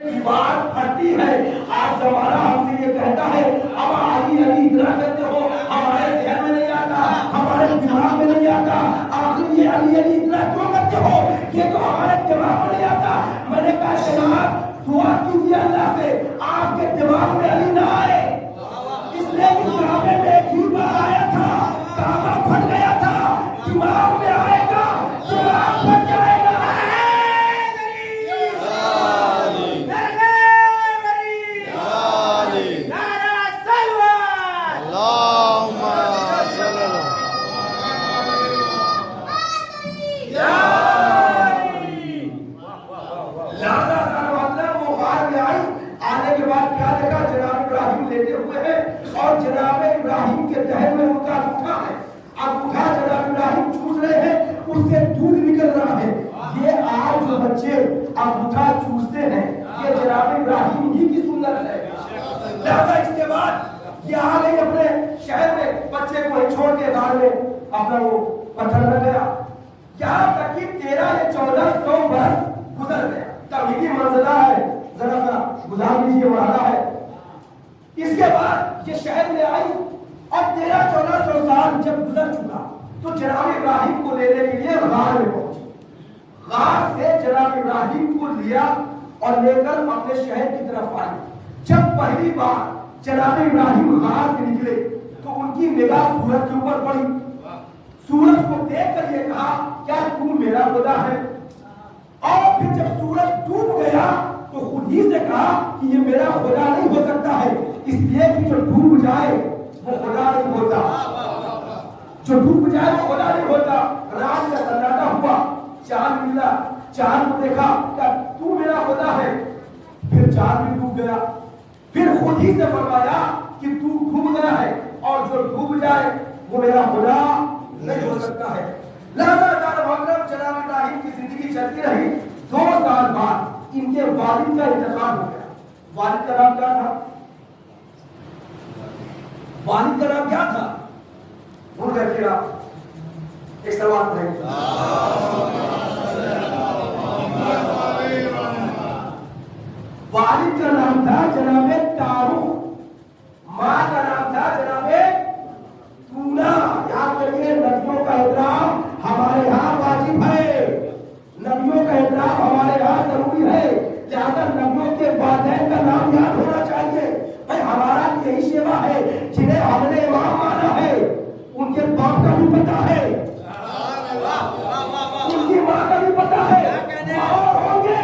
دیوار پھٹتی ہے. آج زمانہ ہم سے یہ کہتا ہے اب علی علی اتنا کرتے ہو, ہمارے ذہن میں نہیں آتا, ہمارے دماغ میں نہیں آتا. آخر یہ علی علی اتنا کیوں کرتے ہو, یہ تو ہمارے دماغ میں نہیں آتا. میں نے کہا جناب دعا کیجیے اللہ سے آپ کے دماغ میں علی نہ آئے, اس لیے کہ کعبے میں ایک ہی بار آیا تھا, کعبہ پھٹ گیا تھا. دماغ میں آئے گا, دماغ پھٹ جائے گا. اور جناب ابراہیم کے دہن میں ان کا انگوٹھا ہے. انگوٹھا جناب ابراہیم چوس رہے ہیں, اس سے دودھ نکل رہا ہے. یہ آج جو بچے انگوٹھا چوستے ہیں یہ جناب ابراہیم ہی کی سنت ہے. لہذا اس کے بعد یہ آ گئی اپنے شہر میں, بچے کو چھوڑ کے بعد میں اپنا وہ پتھر رکھ گیا. یہاں تک کہ 1300 برس گزر گیا. توحیدی منزلہ ہے, ذرا ذرا گزار لیجیے, مرحلہ ہے. اس کے بعد یہ شہر میں آئی اور 1300-1400 سال جب گزر چکا تو جناب ابراہیم کو لینے کے لیے غار میں پہنچی. غار سے جناب ابراہیم کو لیا اور لے کر اپنے شہر کی طرف آئی. جب پہلی بار جناب ابراہیم غار سے نکلے تو ان کی نگاہ سورج کے اوپر پڑی. سورج کو دیکھ کر یہ کہا کیا تو میرا خدا ہے؟ اور پھر جب سورج ڈوب گیا تو خود ہی سے کہا کہ یہ میرا خدا نہیں ہو سکتا ہے, اس لیے کہ جو ڈوب جائے وہ خدا نہیں ہوتا, جو ڈوب جائے وہ خدا نہیں ہوتا. رات کا سناٹا ہوا, چاند ملا, چاند کو دیکھا کہ تو میرا خدا ہے. پھر چاند بھی ڈوب گیا. پھر خود ہی سے فرمایا کہ تو ڈوب گیا ہے اور جو ڈوب جائے وہ میرا خدا نہیں ہو سکتا ہے. لہذا جناب ابراہیم کی زندگی چلتی رہی. 2 سال بعد ان کے والد کا انتقال ہو گیا. والد کا نام کیا تھا؟ والد کا نام کیا تھا؟ بھول گئے پھر آپ ایک سوال ہے. والد کا نام تھا جناب تاروخ, ماں کا نام تھا جناب تونا. یاد کریے نبیوں کا احترام ہمارے یہاں واجب ہے, نبیوں کا احترام ہمارے یہاں ضروری ہے. لہذا نبیوں کے والدین کا نام یاد ہونا چاہیے. بھائی ہمارا یہی شیوا ہے, جنہیں ہم نے امام مانا ہے ان کے باپ کا بھی پتا ہے, ان کی ماں کا بھی پتا ہے. اور ہوں گے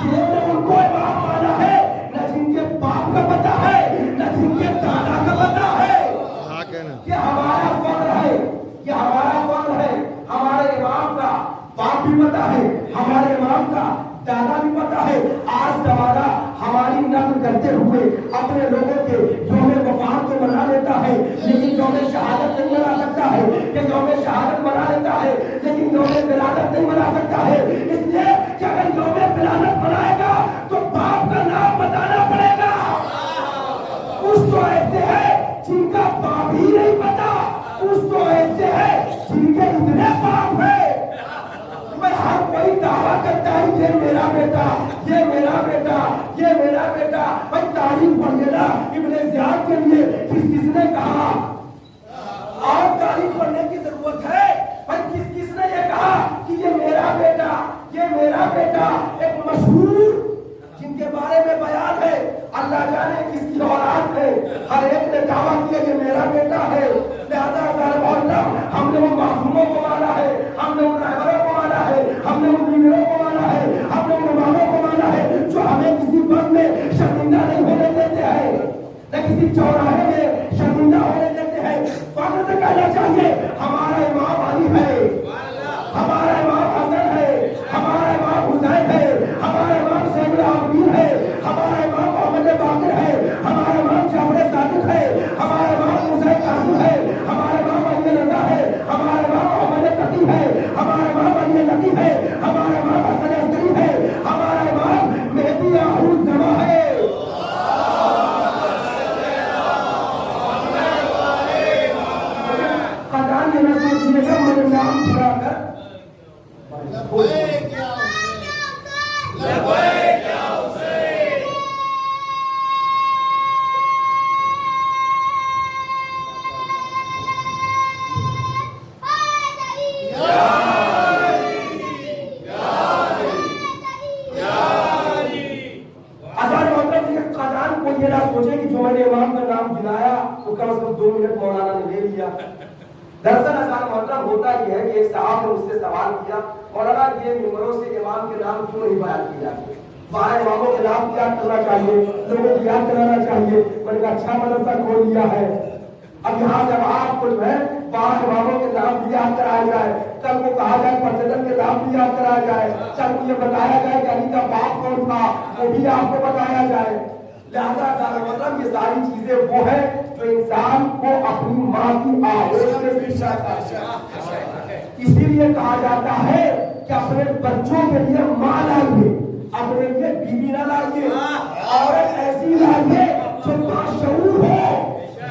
جنہوں نے ان کو امام مانا ہے, نہ جن کے باپ کا پتا ہے نہ جن کے دادا کا پتا ہے. یہ ہمارا فخر ہے, یہ ہمارا فخر ہے. ہمارے امام کا باپ بھی پتا ہے, ہمارے امام کا دادا بھی پتا ہے. آج زمانہ ہماری نقل کرتے ہوئے اپنے لوگوں کے یوم وفات کو منا لیتا ہے, لیکن یوم شہادت نہیں منا سکتا ہے. کہ یوم شہادت منا لیتا ہے لیکن یوم ولادت نہیں منا سکتا ہے. اس لیے کہ اگر یوم ولادت منائے گا تو باپ کا نام بتانا پڑے گا. کچھ تو ایسے ہیں جن کا باپ ہی نہیں پتا, کچھ تو ایسے ہیں جن کے اتنے باپ ہیں. میں ہر کوئی دعویٰ کرتا ہے یہ میرا بیٹا, یہ میرا بیٹا, یہ میرا بیٹا. بھائی تاریخ پڑھیے نا ابن زیاد کے لیے کس نے کہا, اور تاریخ پڑھنے کی ضرورت ہے. بھائی کس نے یہ کہا کہ یہ میرا بیٹا, یہ میرا بیٹا. ایک مشہور جن کے بارے میں بیان ہے, اللہ جانے کس کی اولاد ہے, ہر ایک نے دعویٰ کیا کہ میرا بیٹا ہے. لہذا ہم نے ان معصوموں کو مانا ہے, ہم نے ان رہبروں کو مانا ہے, ہم نے ان لیڈروں کو مانا ہے, ہم نے ان اماموں کو مانا ہے جو ہمیں کسی بس میں شرمندہ نہیں ہونے دیتے ہیں, نہ کسی چوراہے میں شرمندہ ہونے دیتے ہیں. فخر سے کہنا چاہیے ہمارا امام علی ہے, ہمارا امام حسن ہے, ہمارا امام حسین ہے, ہمارا امام زین العابدین ہے, ہمارا امام محمد باقر ہے, ہمارا امام جعفر صادق ہے, ہمارا امام موسیٰ کاظم ہے, ہمارا امام علی رضا ہے, ہمارا امام محمد تقی ہے, ہمارا امام علی نقی ہے, ہمارا امام حسن عسکری ہے, ہمارا امام مہدی یعقوب زما ہے. قدان یہ نہ سوچیے گا میرے نام پورا کر یہ نہ سوچے کہ جو میں نے امام کا نام گنایا وہ کم از کم 2 منٹ مولانا نے لے لیا. دراصل ایسا محترم ہوتا ہی ہے کہ ایک صاحب نے مجھ سے سوال کیا, مولانا یہ ممبروں سے امام کے نام کیوں نہیں بیان کیے جاتے؟ باہر اماموں کے نام یاد کرنا چاہیے, لوگوں کو یاد کرانا چاہیے. میں نے کہا اچھا مدرسہ کھول دیا ہے, اب یہاں سے آپ کو جو ہے باہر اماموں کے نام بھی یاد کرایا جائے, کل کو کہا جائے پرچدن کے نام بھی یاد کرایا جائے, کل کو یہ بتایا جائے کہ علی کا باپ کون تھا وہ بھی آپ کو بتایا جائے. لہذا مطلب یہ ساری چیزیں وہ ہے جو انسان کو اپنی ماں کی آہوش سے پیچھا کرتا ہے. اسی لیے کہا جاتا ہے کہ اپنے بچوں کے لیے ماں لائیے, اپنے لیے بیوی نہ لائیے, عورت ایسی لائیے جو باشعور ہو.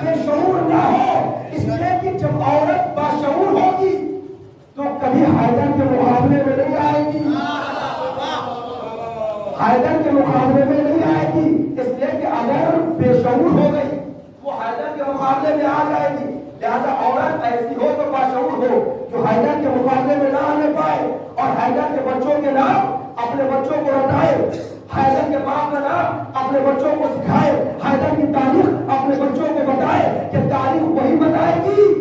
یہ شعور نہ ہو, اس لیے کہ جب عورت باشعور ہوگی تو کبھی حیدر کے مقابلے میں نہیں آئے گی, حیدر کے مقابلے میں نہیں آئے گی. اس لیے کہ اگر بے شعور ہو گئی وہ حیدر کے مقابلے میں آ جائے گی. لہذا عورت ایسی ہو تو باشعور ہو جو حیدر کے مقابلے میں نہ آنے پائے, اور حیدر کے بچوں کے نام اپنے بچوں کو رٹائے, حیدر کے باپ کا نام اپنے بچوں کو سکھائے, حیدر کی تاریخ اپنے بچوں کو بتائے کہ تاریخ وہی بتائے گی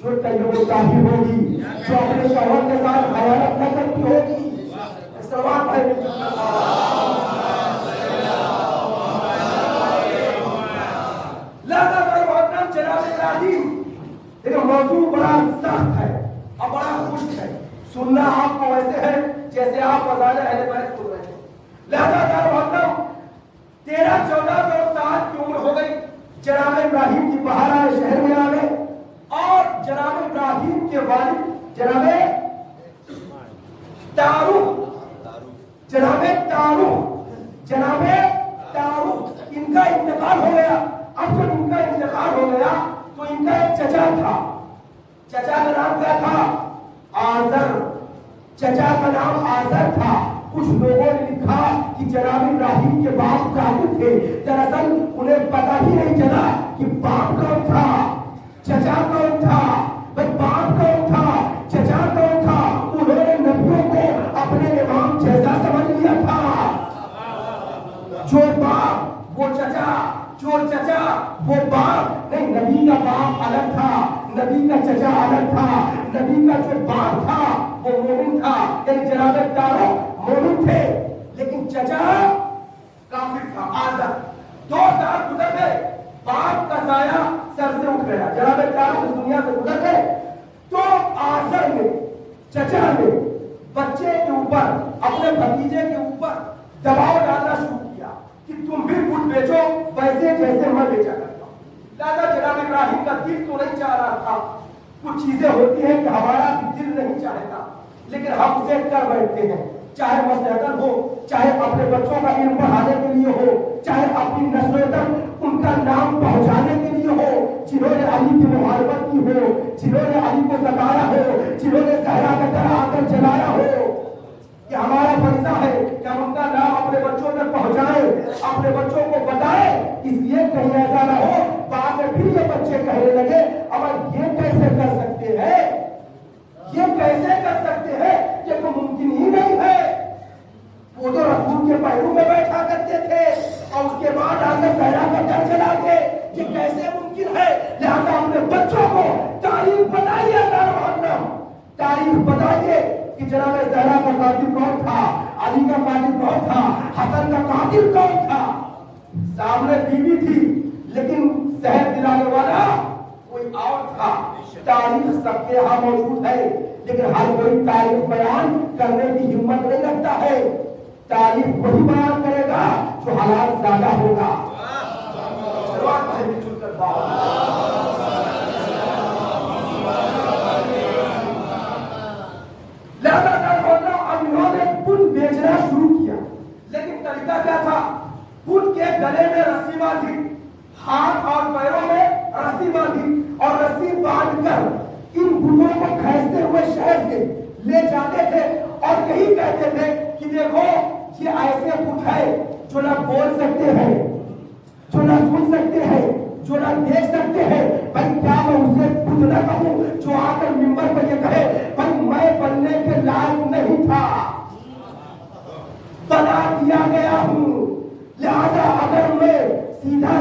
جو طیب الطاہر ہوگی, جو اپنے شوہر کے ساتھ خیانت نہ کرتی ہوگی. سوال ہے جناب ابراہیم, لیکن موضوع بڑا سخت ہے اور بڑا خشک ہے, سننا آپ کو ویسے ہے جیسے آپ فضائل اہل بیت سن رہے ہیں. لہذا محترم 13-14 سال کی عمر ہو گئی, جناب ابراہیم کی باہر آئے, شہر میں آ گئے, اور جناب ابراہیم کے والد جناب تاروخ ان کا انتقال ہو گیا. اب جب ان کا انتقال ہو گیا تو ان کا ایک چچا تھا, چچا کا نام کیا تھا؟ آزر. چچا کا نام آزر تھا. کچھ لوگوں نے لکھا کہ جناب ابراہیم کے باپ کافر تھے, دراصل انہیں پتہ ہی نہیں چلا کہ باپ کون تھا, چچا کون تھا, باپ کون تھا, چچا کون تھا. انہوں نے نبیوں کو اپنے امام جیسا سمجھ لیا تھا. جو باپ وہ چچا, جو چچا وہ باپ نہیں. نبی کا باپ الگ تھا, نبی کا چچا الگ تھا. نبی کا جو باپ تھا وہ مومن تھا, یعنی جناب تاروخ مومن تھے, لیکن چچا کافر تھا. آزر 2 سال گزر گئے, باپ کا سایہ سر سے اٹھ گیا, جناب تاروخ اس دنیا سے گزر گئے. تو آزر نے, چچا نے بچے کے اوپر, اپنے بھتیجے کے اوپر دباؤ ڈالنا شروع کیا کہ تم بھی بت بیچو ویسے جیسے میں بیچا کرتا ہوں. لہذا جناب ابراہیم کا دل تو نہیں چاہ رہا تھا. کچھ چیزیں ہوتی ہیں کہ ہمارا دل نہیں چاہتا, لیکن ہم اسے کر بیٹھتے ہیں, چاہے مسلحت ہو, چاہے اپنے بچوں کا علم پڑھانے کے لیے ہو, چاہے اپنی نسلوں تک ان کا نام پہنچانے کے لیے ہو. جنہوں نے علی کی مخالفت کی ہو, جنہوں نے علی کو ستایا ہو, جنہوں نے زہرا کا طرح آ کر جلایا ہو, کہ ہمارا فریضہ ہے کہ ہم ان کا نام اپنے بچوں تک پہنچائیں, اپنے بچوں کو بتائیں. اس لیے کہیں ایسا نہ ہو بعد میں پھر یہ بچے کہنے لگے اب یہ کیسے کر سکتے ہیں, یہ کیسے کر سکتے ہیں, یہ تو ممکن ہی نہیں ہے. وہ تو رسول کے پہلو میں بیٹھا کرتے تھے اور اس کے بعد آ کر زہرا کا گھر چلا کے, یہ کیسے ممکن ہے. لہذا اپنے بچوں کو تاریخ بتائیے, تاریخ بتائیے کہ جناب زہرا کا قاتل کون تھا, علی کا قاتل کون تھا, حسن کا قاتل کون تھا. سامنے بیوی تھی لیکن صحت دلانے والا کوئی اور تھا. تاریخ سب کے یہاں موجود ہے, لیکن ہر کوئی تاریخ بیان کرنے کی ہمت نہیں رکھتا ہے. تاریخ وہی بیان کرے گا جو حالات زیادہ ہوگا. اب انہوں نے پن بیچنا شروع کیا, لیکن طریقہ کیا تھا؟ پن کے گلے میں رسی باندھی, ہاتھ اور پیروں میں رسی باندھی, اور رسی باندھ کر ان بتوں کو کھینچتے ہوئے شہر سے لے جاتے تھے, اور یہی کہتے تھے کہ دیکھو یہ ایسے بت ہے جو نہ بول سکتے ہیں, جو نہ سن سکتے ہیں, جو نہ دیکھ سکتے ہیں. بھائی کیا میں اسے بت نہ کہوں جو آ کر ممبر پر یہ کہے بھائی میں بننے کے لائق نہیں تھا, بنا دیا گیا ہوں, لہذا اگر میں سیدھا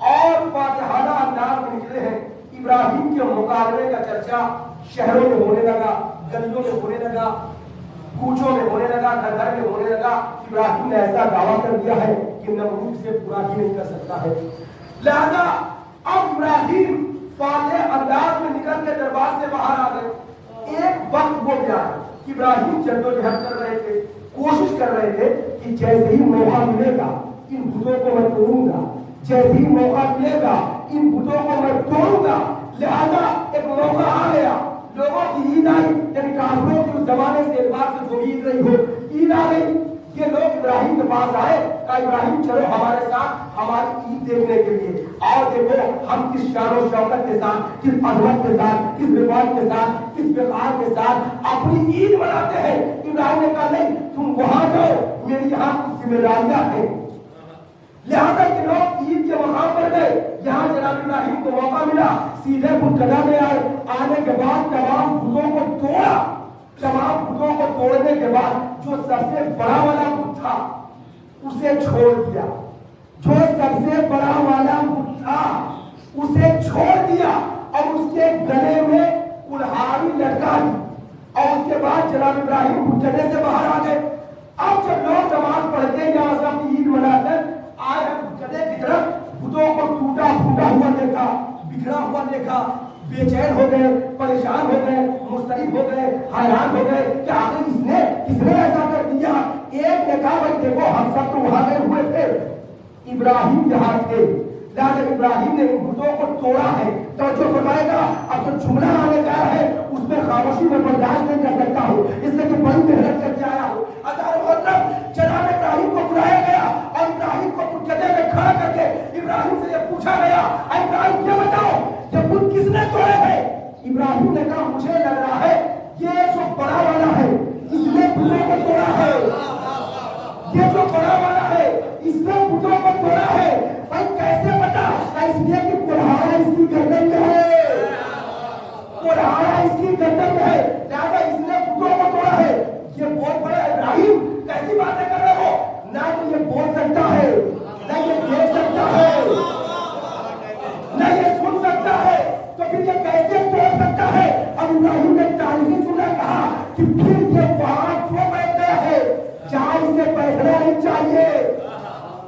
اور فاتحانہ انداز میں نکلے ہیں. ابراہیم کے مقابلے کا چرچا شہروں میں ہونے لگا, گلیوں میں ہونے لگا, کوچوں میں ہونے لگا, گھر گھر میں ہونے لگا. ابراہیم نے ایسا دعویٰ کر دیا ہے کہ نمرود سے پورا ہی نہیں کر سکتا ہے. لہذا اب ابراہیم فاتح انداز میں نکل کے دربار سے باہر آ گئے. ایک وقت وہ گیا کہ ابراہیم جدوجہد کر رہے تھے, کوشش کر رہے تھے کہ جیسے ہی موقع ملے گا ان بتوں کو میں توڑوں گا, جیسے ہی موقع ملے گا ان بتوں کو میں توڑوں گا. لہذا ایک موقع آ گیا, لوگوں کی عید آئی, یعنی کافروں کی اس زمانے سے اعتبار سے جو عید رہی ہو, عید آ گئی. یہ لوگ ابراہیم کے پاس آئے, کہا ابراہیم چلو ہمارے ساتھ ہماری عید دیکھنے کے لیے, اور دیکھو ہم کس شان و شوکت کے ساتھ, کس عظمت کے ساتھ, کس رواج کے ساتھ, کس وقار کے ساتھ اپنی عید مناتے ہیں. ابراہیم نے کہا نہیں, تم وہاں جاؤ, میری یہاں کچھ ذمہ داریاں ہیں. لہٰذا کہ لوگ عید کے مقام پر گئے. یہاں جناب ابراہیم کو موقع ملا, سیدھے بتگاہ میں آئے. آنے کے بعد تمام بتوں کو توڑا. تمام بتوں کو توڑنے کے بعد جو سب سے بڑا والا بت تھا اسے چھوڑ دیا. جو سب سے بڑا والا بت تھا اسے چھوڑ دیا اور اس کے گلے میں کلہاڑی لٹکا دی. اور اس کے بعد جناب ابراہیم بتگاہ سے باہر آ گئے. اب جب لوگ نماز پڑھتے یا اپنی عید منا کر آئے گدے کی طرف, بتوں کو ٹوٹا پھوٹا ہوا دیکھا, بکھرا ہوا دیکھا, بے چین ہو گئے, پریشان ہو گئے, مضطرب ہو گئے, حیران ہو گئے کہ آخر کس نے ایسا کر دیا. ایک نے کہا بھائی دیکھو ہم سب تو وہاں گئے ہوئے تھے, ابراہیم کے ہاتھ تھے, لہٰذا ابراہیم نے ان بتوں کو توڑا ہے. توجہ فرمائے گا, اب جو جملہ آنے کا ہے اس میں خاموشی میں برداشت نہیں کر سکتا ہوں, اس لیے کہ بڑی محنت کر کے آیا ہوں. جناب ابراہیم کو بلایا گیا اور ابراہیم کو جگہ میں کھڑا کر کے ابراہیم سے یہ پوچھا گیا, ابراہیم یہ بتاؤ یہ بت کس نے توڑے ہیں؟ ابراہیم نے کہا مجھے لگ رہا ہے یہ جو بڑا والا ہے اس نے بتوں کو توڑا ہے. یہ جو بڑا والا ہے اس نے بتوں کو توڑا ہے. بھائی کیسے پتا؟ اس لیے کہ کلہاڑا اس کی گردن میں ہے, کلہاڑا اس کی گردن میں ہے, لہٰذا اس نے بتوں کو توڑا ہے. یہ بہت بڑا ابراہیم کیسی باتیں کر رہے ہو؟ نہ تو یہ بول سکتا ہے, نہ یہ دیکھ سکتا ہے, نہ یہ سن سکتا ہے, تو پھر یہ کیسے توڑ سکتا ہے؟ اب ابراہیم نے تاریخی جملہ کہا کہ پھر یہ وہاں کیوں بیٹھ گیا ہے جہاں اسے بیٹھنا نہیں چاہیے.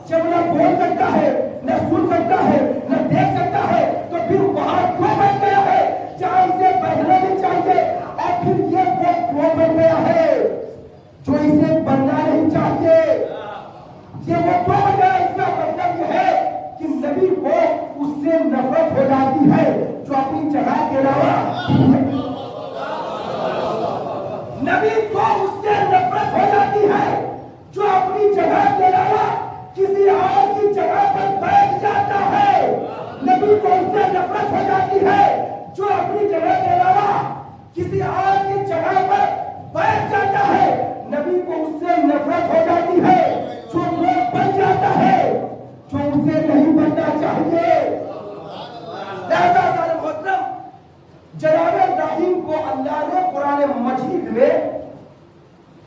جب نہ بول سکتا ہے, نہ سن سکتا ہے, نہ دیکھ سکتا ہے, تو پھر وہاں کیوں بیٹھ گیا ہے جہاں اسے بیٹھنا نہیں چاہیے. اور پھر یہ وہ کیوں بیٹھ گیا ہے جو اسے بننا نہیں چاہیے. یہ وہ کیوں بن گیا؟ اس کا مطلب یہ ہے کہ نبی کو اس سے نفرت ہو جاتی ہے جو اپنی جگہ کے علاوہ, نبی کو اس سے نفرت ہو جاتی ہے جو اپنی جگہ کے علاوہ کسی اور کی جگہ پر بیٹھ جاتا ہے. نبی کو اس سے نفرت ہو جاتی ہے جو اپنی جگہ کے علاوہ کسی اور کی جگہ پر بیٹھ جاتا ہے. نبی کو اس سے نفرت ہو جاتی ہے جو وہ بن جاتا ہے جو اسے نہیں بننا چاہیے. لہذا محترم جناب ابراہیم کو اللہ نے قرآن مجید میں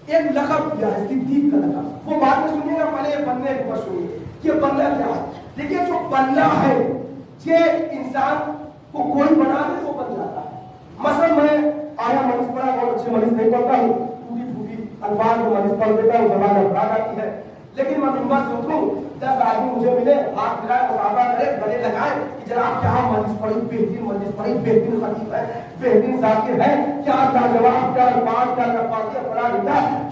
ایک لقب دیا ہے, صدیق کا لقب. وہ بعد میں سنیے گا, پہلے یہ بننے کو سنیے کہ بننا کیا ہے. دیکھیے جو بننا ہے یہ انسان کو کوئی بنا دے تو بن جاتا ہے. مثلا میں آیا مجلس پڑھا, بہت اچھی مجلس نہیں پڑھتا ہوں, ٹوٹی پھوٹی الفاظ میں مجلس پڑھ دیتا ہوں, زبان افراد آتی ہے, لیکن میں ممبر سے اتروں 10 آدمی مجھے ملے, ہاتھ ملائے, مقابلہ کرے, گلے لگائے کہ جناب کیا مجلس پڑھی, بہترین مجلس پڑھی, بہترین خطیب ہے, بہترین ذاکر ہے, کیا لاجواب, کیا الفاظ, کیا لفاظ, فلاں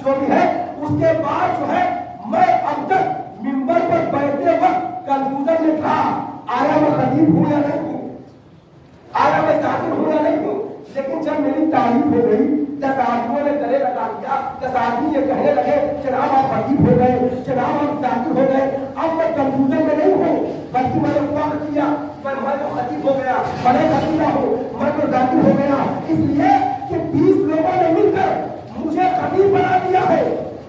جو بھی ہے. اس کے بعد جو ہے میں اب تک ممبر پر بیٹھتے وقت کنفیوژن میں تھا, آیا میں خطیب ہوں یا نہیں ہوں, آیا میں ذاکر ہوں یا نہیں ہوں. لیکن جب میری تعریف ہو گئی, 10 آدمیوں نے گلے لگا دیا, 10 آدمی یہ کہنے لگے جناب آپ خطیب ہو گئے, جناب آپ ذاکر ہو گئے, اب میں کنفیوژن میں نہیں ہوں, بلکہ میں نے فخر کیا میں تو خطیب ہو گیا, میں خطیبہ ہوں, میں تو ذاکر ہو گیا. اس لیے کہ 20 لوگوں نے مل کر مجھے خطیب بنا دیا ہے.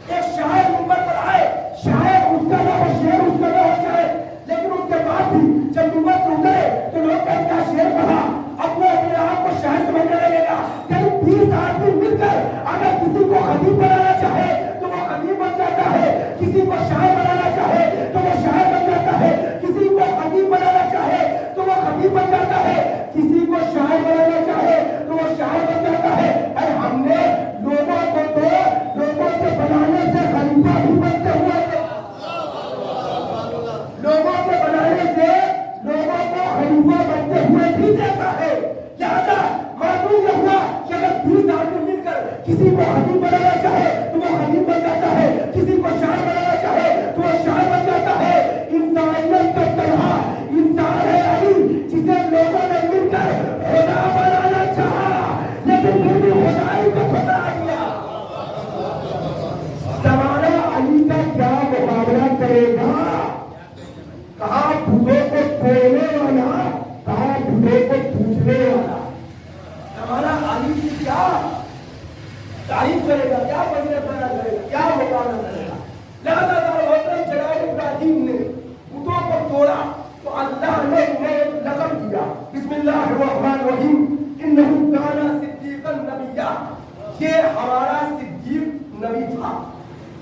ایک شاعر ممبر پر آئے, شاعر اس کا نہ ہو, شعر اس کا نہ ہو شاعر, لیکن اس کے بعد بھی جب ممبر سے اترے تو لوگ کہیں کیا شعر پڑھا, اب وہ اپنے آپ کو شاعر سمجھنے لگے گا. یعنی 20 آدمی مل کر اگر کسی کو خطیب بنانا چاہے تو وہ خطیب بن جاتا ہے, کسی کو شاعر بنانا چاہے تو وہ شاعر بن جاتا ہے, کسی کو خطیب بنانا چاہے ہے. لہذا معلوم یہ ہوا کہ اگر 20 آدمی مل کر کسی کو حبیب بنانا چاہے تو وہ حبیب بن جاتا ہے, کسی کو شاعر بنانا چاہے تو وہ شاعر بن جاتا ہے. انسانیت کا تنہا انسان ہے علی, جسے لوگوں نے مل کر خدا بنانا چاہا لیکن پھر بھی خدائی کو ٹھکرا دیا. زمانہ علی کا کیا مقابلہ کرے گا؟ کہاں بھوڑے کو توڑنے والا, کہاں بھوڑے کو پوچھنے والا. ہمارا علی کی کیا تعریف کرے گا, کیا بننے پیدا کرے گا, کیا مقابلہ کرے گا. لہذا محترم جناب ابراہیم نے بتوں کو توڑا تو اللہ نے انہیں لقب دیا, بسم اللہ الرحمن الرحیم, انہ کان صدیقا نبیا. یہ ہمارا صدیق نبی تھا,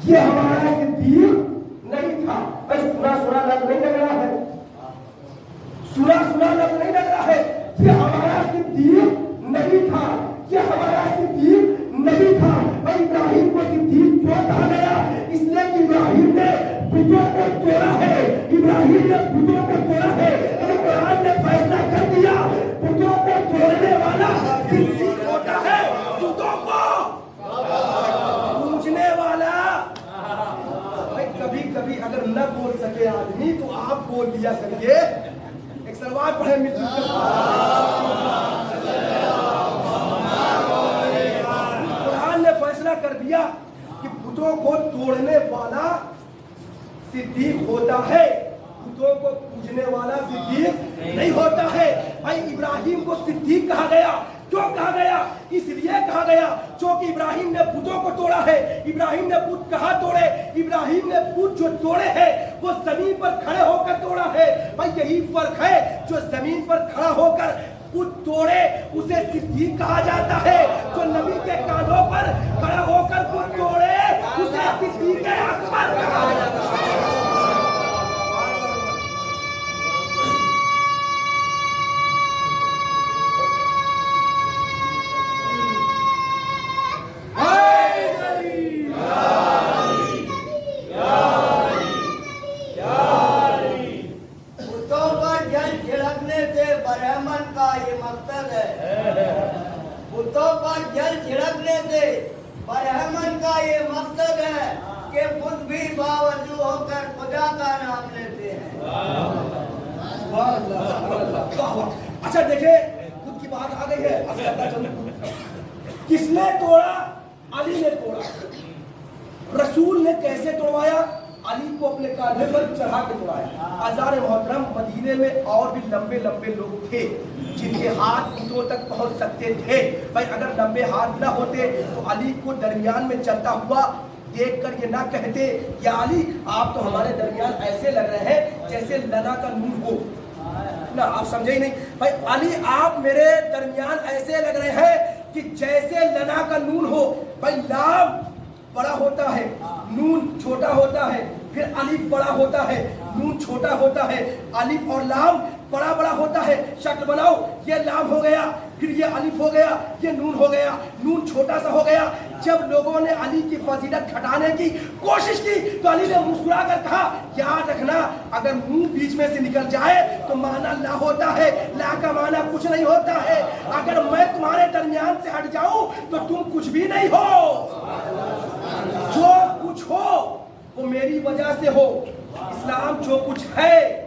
یہ ہمارا صدیق نہیں تھا. بھائی سنا سنا لگ نہیں لگ رہا ہے, سنا سنا لگ نہیں لگ رہا ہے. یہ ہمارا صدیق نبی تھا, یہ ہمارا صدیق نبی تھا. اور ابراہیم کو صدیق کیوں کہا گیا؟ اس لیے کہ ابراہیم نے بتوں کو توڑا ہے, ابراہیم نے بتوں کو توڑا ہے. اور قرآن نے فیصلہ کر دیا بتوں کو توڑنے والا صدیق ہوتا ہے, بتوں کو پوجنے والا. کبھی کبھی اگر نہ بول سکے آدمی تو آپ بول دیا کریے. ایک سلوات پڑھے مل جل کر. قرآن نے فیصلہ کر دیا کہ بتوں کو توڑنے والا صدیق ہوتا ہے, بتوں کو پوجنے والا صدیق نہیں ہوتا ہے. بھائی ابراہیم کو صدیق کہا گیا, کیوں کہا گیا؟ اس لیے کہا گیا چونکہ ابراہیم نے بتوں کو توڑا ہے. ابراہیم نے بت کہاں توڑے؟ ابراہیم نے بت جو توڑے ہیں وہ زمین پر کھڑے ہو کر توڑا ہے. بھائی یہی فرق ہے, جو زمین پر کھڑا ہو کر بت توڑے اسے صدیق کہا جاتا ہے, جو نبی کے کانوں پر کھڑا ہو کر بت توڑے اسے صدیق اکبر کہا جاتا ہے. بتوں پر جل چھڑکنے سے برہمن کا یہ مقصد ہے کہ بت بھی باوجود ہو کر خدا کا نام لیتے ہیں. اچھا دیکھیں خود کی بات آ گئی ہے. کس نے توڑا؟ علی نے توڑا. رسول نے کیسے توڑوایا؟ علی کو اپنے کاندھے پر چڑھا کے توڑایا. آزار محترم مدینے میں اور بھی لمبے لمبے لوگ تھے جن کے ہاتھ بتوں تک پہنچ سکتے تھے. بھائی اگر لمبے ہاتھ نہ ہوتے تو علی کو درمیان میں چلتا ہوا دیکھ کر یہ نہ کہتے یا علی آپ تو ہمارے درمیان ایسے لگ رہے ہیں جیسے لنا کا نور ہو. نہ آپ سمجھے ہی نہیں. بھائی علی آپ میرے درمیان ایسے لگ رہے ہیں کہ جیسے لنا کا نون ہو. بھائی لام بڑا ہوتا ہے, نون چھوٹا ہوتا ہے, پھر الف بڑا ہوتا ہے, نون چھوٹا ہوتا ہے, الف اور لام بڑا بڑا ہوتا ہے. شکل بناؤ, یہ لام ہو گیا, پھر یہ الف ہو گیا, یہ نون ہو گیا, نون چھوٹا سا ہو گیا. جب لوگوں نے علی کی فضیلت گھٹانے کی کوشش کی تو علی نے مسکرا کر کہا یاد رکھنا اگر منہ بیچ میں سے نکل جائے تو معنی لا ہوتا ہے, لا کا معنی کچھ نہیں ہوتا ہے. اگر میں تمہارے درمیان سے ہٹ جاؤں تو تم کچھ بھی نہیں ہو, جو کچھ ہو وہ میری وجہ سے ہو. اسلام جو کچھ ہے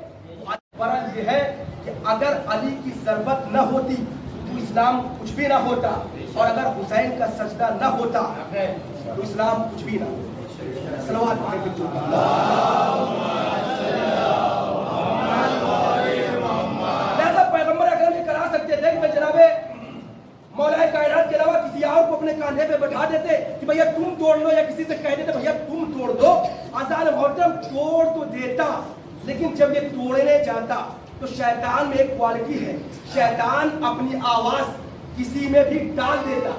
فرض یہ ہے کہ اگر علی کی ضرورت نہ ہوتی تو اسلام کچھ بھی نہ ہوتا, اور اگر حسین کا سجدہ نہ ہوتا تو اسلام کچھ بھی نہ ہوتا. صلوات پڑھیں. لہذا پیغمبر اکرم یہ کرا سکتے تھے کہ میں جناب مولا کائنات کے علاوہ کسی اور کو اپنے کاندھے پہ بٹھا دیتے کہ بھیا تم توڑ لو, یا کسی سے کہہ دیتے بھیا تم توڑ دو. آزاد محترم توڑ تو دیتا, لیکن جب یہ توڑنے جاتا تو شیطان میں ایک کوالٹی ہے, شیطان اپنی آواز کسی میں بھی ڈال دیتا,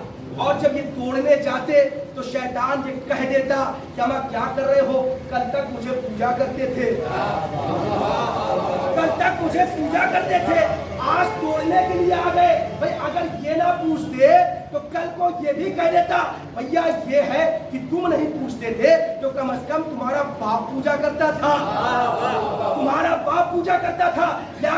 اور جب یہ توڑنے جاتے تو شیطان یہ کہہ دیتا کہ ہم کیا کر رہے ہو, کل تک مجھے پوجا کرتے تھے, کل تک مجھے پوجا کرتے تھے, آج توڑنے کے لیے آ گئے. بھائی اگر یہ نہ پوچھتے تو کل کو یہ بھی کہہ دیتا بھیا یہ ہے کہ تم نہیں پوچھتے تھے تو کم از کم تمہارا باپ پوجا کرتا تھا, تمہارا باپ پوجا کرتا تھا.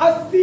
80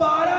12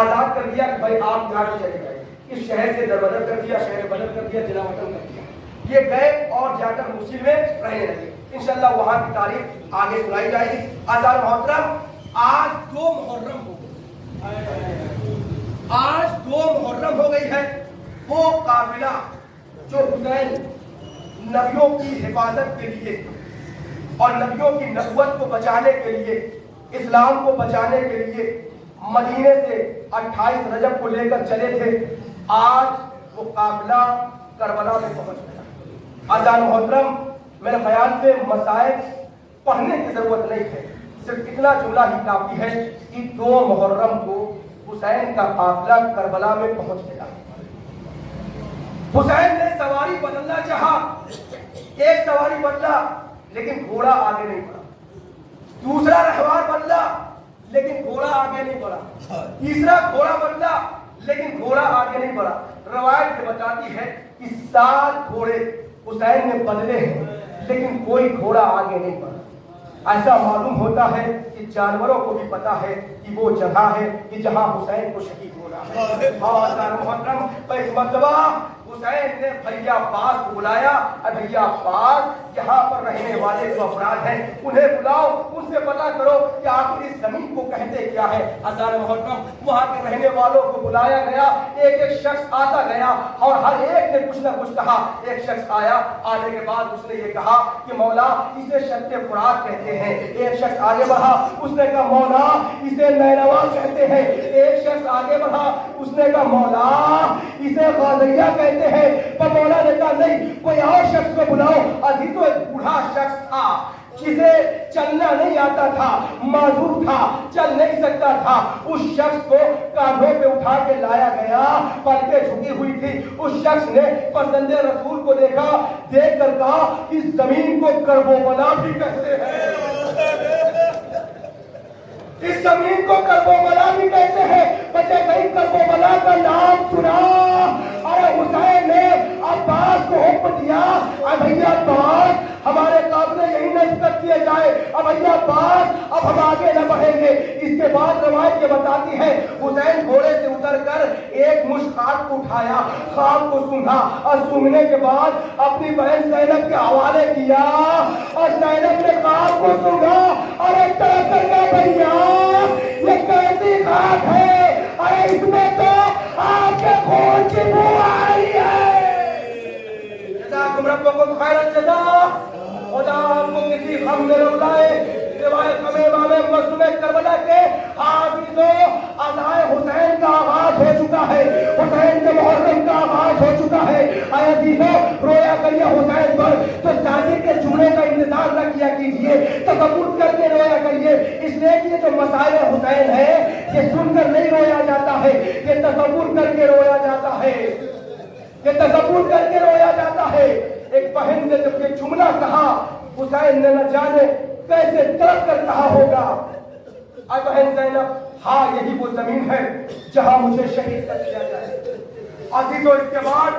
آزاد کر دیا کہ بھائی آپ یہاں سے چلے گئے، اس شہر سے دربدر کر دیا، شہر بدر کر دیا، ضلع وطن کر دیا. یہ گئے اور جا کر موصل میں رہنے لگے. انشاءاللہ وہاں کی تاریخ آگے سنائی جائے گی. آزاد محترم، آج 2 محرم ہو گئی، آج 2 محرم ہو گئی ہے. وہ قافلہ جو حسین نبیوں کی حفاظت کے لیے اور نبیوں کی نبوت کو بچانے کے لیے، اسلام کو بچانے کے لیے مدینے سے 28 رجب کو لے کر چلے تھے، آج وہ قافلہ کربلا میں پہنچ گیا. آزاد محترم، میرے خیال سے مسائل پڑھنے کی ضرورت نہیں ہے، صرف اتنا جملہ ہی کافی ہے کہ 2 محرم کو حسین کا قافلہ کربلا میں پہنچ گیا. حسین نے سواری بدلنا چاہا، ایک سواری بدلا لیکن گھوڑا آگے نہیں بڑھا، دوسرا رہوار بدلا لیکن گھوڑا آگے نہیں بڑھا، تیسرا گھوڑا بدلا لیکن گھوڑا آگے نہیں بڑھا. روایت یہ بتاتی ہے کہ 7 گھوڑے حسین نے بدلے ہیں لیکن کوئی گھوڑا آگے نہیں بڑھا. ایسا معلوم ہوتا ہے کہ جانوروں کو بھی پتا ہے کہ وہ جگہ ہے کہ جہاں حسین کو شہید ہونا ہے. محترم، ایک مرتبہ حسین نے بھیا عباس کو بلایا، بھیا عباس یہاں پر رہنے والے جو افراد ہیں انہیں بلاؤ، ان سے پتا کرو کہ آخر اس زمین کو کہتے کیا ہے. آزاد محترم، وہاں کے رہنے والوں کو بلایا گیا، ایک ایک شخص آتا گیا اور ہر ایک نے کچھ نہ کچھ کہا. ایک شخص آیا، آنے کے بعد اس نے یہ کہا کہ مولا اسے شط فرات کہتے ہیں. ایک شخص آگے بڑھا، اس نے کہا مولا اسے نینوا کہتے ہیں. ایک شخص آگے بڑھا، اس نے کہا مولا اسے غازیہ کہتے ہیں. پر مولا نے کہا نہیں، کوئی اور شخص کو بلاؤ. عزیزو، ایک بوڑھا شخص تھا جسے چلنا نہیں آتا تھا، معذور تھا، چل نہیں سکتا تھا. اس شخص کو کاندھوں پہ اٹھا کے لایا گیا، پلکیں جھکی ہوئی تھی. اس شخص نے پسند رسول کو دیکھا، دیکھ کر کہا اس زمین کو کرب و بلا بھی کہتے ہیں، اس زمین کو کرب و بلا بھی کہتے ہیں. بچے کہیں کرب و بلا کا نام سنا. ارے حسین نے عباس کو حکم دیا، بھیا عباس ہمارے قافلے یہی نسبت کیے جائے. اب بھیا عباس اب ہم آگے نہ بڑھیں گے. اس کے بعد روایت یہ بتاتی ہے حسین گھوڑے سے اتر کر ایک مشت خاک کو اٹھایا، خاک کو سونگا اور سونگنے کے بعد اپنی بہن زینب کے حوالے کیا اور زینب نے خاک کو سونگا اور ایک طرح کر کے بھیا یہ کیسی خاک ہے، ارے اس میں تو آپ کے خون کی بو آ رہی ہے. جزاکم ربکم خیر الجزا. خدا آپ کو کسی غم میں نہ لائے. روایت میں امام مسلم کربلا کے حافظوں ادائے حسین کا آغاز ہو چکا ہے، حسین کے محرم کا آغاز ہو چکا ہے. اے عزیزوں، رویا کریے حسین پر تو شادی کے جوڑے کا انتظار نہ کیا کیجیے، تصور کر کے رویا کریے. اس لیے کہ یہ جو مسائل حسین ہے یہ سن کر نہیں رویا جاتا ہے، یہ تصور کر کے رویا جاتا ہے، یہ تصور کر کے رویا جاتا ہے. ایک بہن نے جب یہ جملہ کہا حسین نے نہ جانے کیسے تڑپ کر کہا ہوگا، اے بہن زینب، ہاں یہی وہ زمین ہے جہاں مجھے شہید کر دیا جائے. عزیزو، اس کے بعد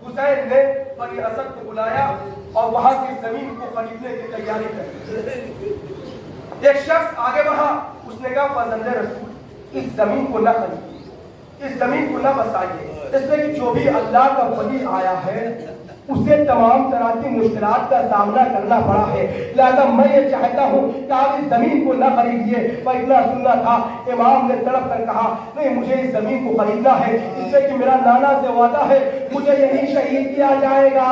حسین نے بنی اسد کو بلایا اور وہاں کی زمین کو خریدنے کی تیاری کری. ایک شخص آگے بڑھا، اس نے کہا فرزند رسول اس زمین کو نہ خریدیے، اس زمین کو نہ بسائیے، اس لیے کہ جو بھی اللہ کا ولی آیا ہے اسے تمام طرح کی مشکلات کا سامنا کرنا پڑا ہے. لہذا میں یہ چاہتا ہوں کہ آپ اس زمین کو نہ خریدیے. میں اتنا سننا تھا، امام نے تڑپ کر کہا نہیں مجھے اس زمین کو خریدنا ہے، اس لیے کہ میرا نانا سے وعدہ ہے مجھے یہی شہید کیا جائے گا.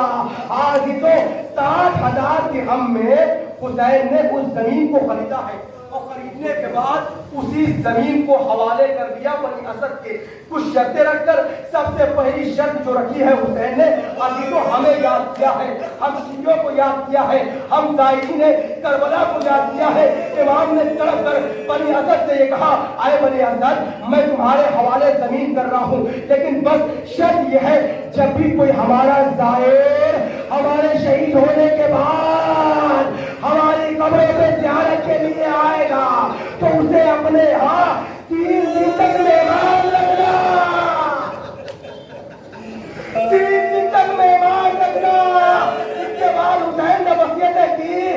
آج ہی تو 60,000 درہم میں حسین نے اس زمین کو خریدا ہے اور خریدنے کے بعد اسی زمین کو حوالے کر دیا بنی اسد کے. کچھ شرطیں رکھ کر سب سے پہلی شرط جو رکھی ہے حسین نے، عزیزوں ہمیں یاد کیا ہے، ہم شیعوں کو یاد کیا ہے، ہم زائرین نے کربلا کو یاد کیا ہے. امام نے تڑپ کر بنی اسد سے یہ کہا اے بنی اسد میں تمہارے حوالے زمین کر رہا ہوں، لیکن بس شرط یہ ہے جب بھی کوئی ہمارا زائر ہمارے شہید ہونے کے بعد ہماری قبروں پہ زیارت کے لیے آئے گا تو اسے اپنے ہاں 3 دن تک مہمان رکھنا، 3 دن تک مہمان رکھنا. اس کے بعد حسین نے وصیتیں کی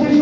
6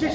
6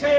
6